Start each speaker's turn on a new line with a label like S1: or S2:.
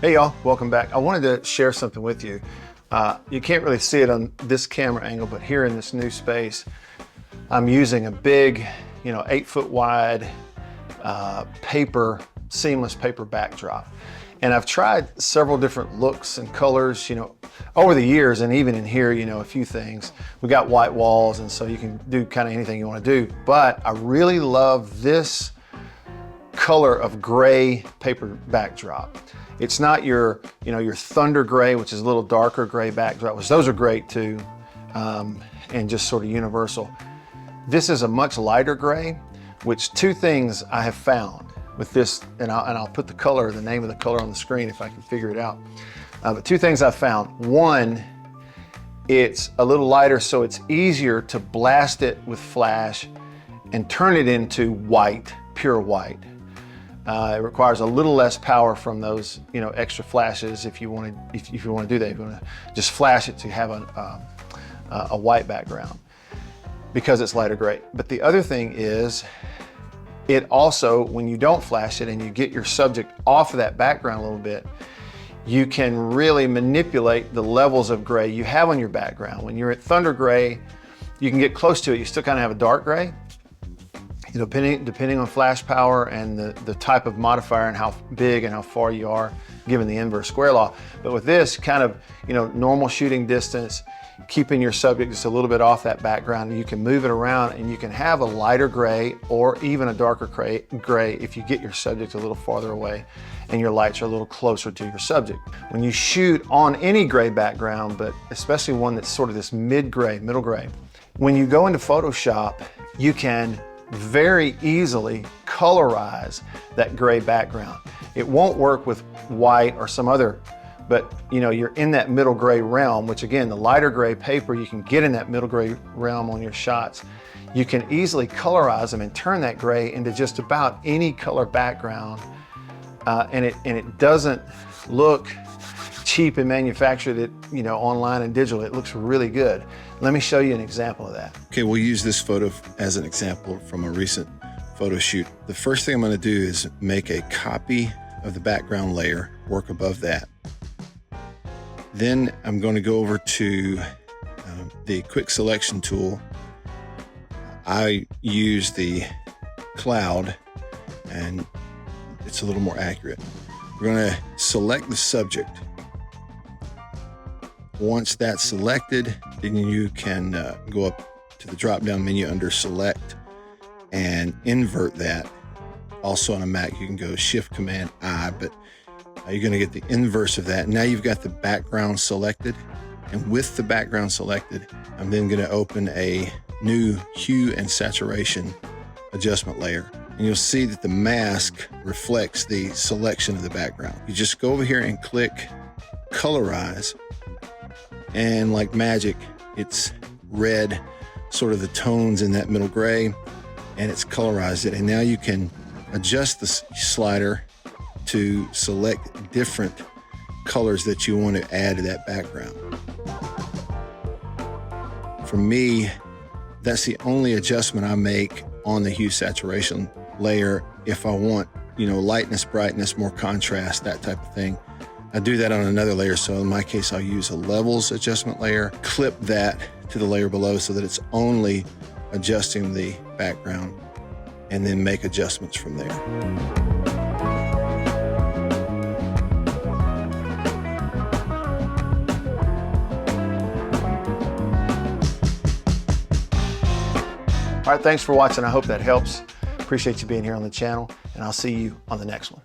S1: Hey y'all, welcome back. I wanted to share something with you. You can't really see it on this camera angle, but here in this new space, I'm using a big, 8-foot wide seamless paper backdrop. And I've tried several different looks and colors, over the years, and even in here, a few things. We got white walls, and so you can do kind of anything you want to do. But I really love this color of gray paper backdrop. It's not your thunder gray, which is a little darker gray backdrop, which those are great too, and just sort of universal. This is a much lighter gray, which two things I have found with this, and I'll put the name of the color on the screen if I can figure it out. But two things I've found. One, it's a little lighter, so it's easier to blast it with flash and turn it into white, pure white. It requires a little less power from those, extra flashes if you want to do that. If you want to just flash it to have a white background because it's lighter gray. But the other thing is, it also, when you don't flash it and you get your subject off of that background a little bit, you can really manipulate the levels of gray you have on your background. When you're at thunder gray, you can get close to it. You still kind of have a dark gray. Depending on flash power and the type of modifier and how big and how far you are, given the inverse square law. But with this kind of, normal shooting distance, keeping your subject just a little bit off that background, you can move it around and you can have a lighter gray or even a darker gray if you get your subject a little farther away and your lights are a little closer to your subject. When you shoot on any gray background, but especially one that's sort of this mid-gray, middle gray, when you go into Photoshop, you can very easily colorize that gray background. It won't work with white or some other, but you're in that middle gray realm, which again, the lighter gray paper, you can get in that middle gray realm on your shots. You can easily colorize them and turn that gray into just about any color background, and it doesn't look cheap and manufactured it, online and digital. It looks really good. Let me show you an example of that.
S2: Okay, we'll use this photo as an example from a recent photo shoot. The first thing I'm going to do is make a copy of the background layer, work above that. Then I'm going to go over to the quick selection tool. I use the cloud and it's a little more accurate. We're going to select the subject. Once that's selected, then you can go up to the drop-down menu under Select and invert that. Also on a Mac, you can go Shift-Command-I, but you're going to get the inverse of that. Now you've got the background selected, and with the background selected, I'm then going to open a new hue and saturation adjustment layer. And you'll see that the mask reflects the selection of the background. You just go over here and click Colorize, and like magic, it's red, sort of the tones in that middle gray, and it's colorized it. And now you can adjust the slider to select different colors that you want to add to that background. For me, that's the only adjustment I make on the hue saturation layer if I want, lightness, brightness, more contrast, that type of thing. I do that on another layer, so in my case, I'll use a levels adjustment layer, clip that to the layer below so that it's only adjusting the background, and then make adjustments from there.
S1: All right, thanks for watching. I hope that helps. Appreciate you being here on the channel, and I'll see you on the next one.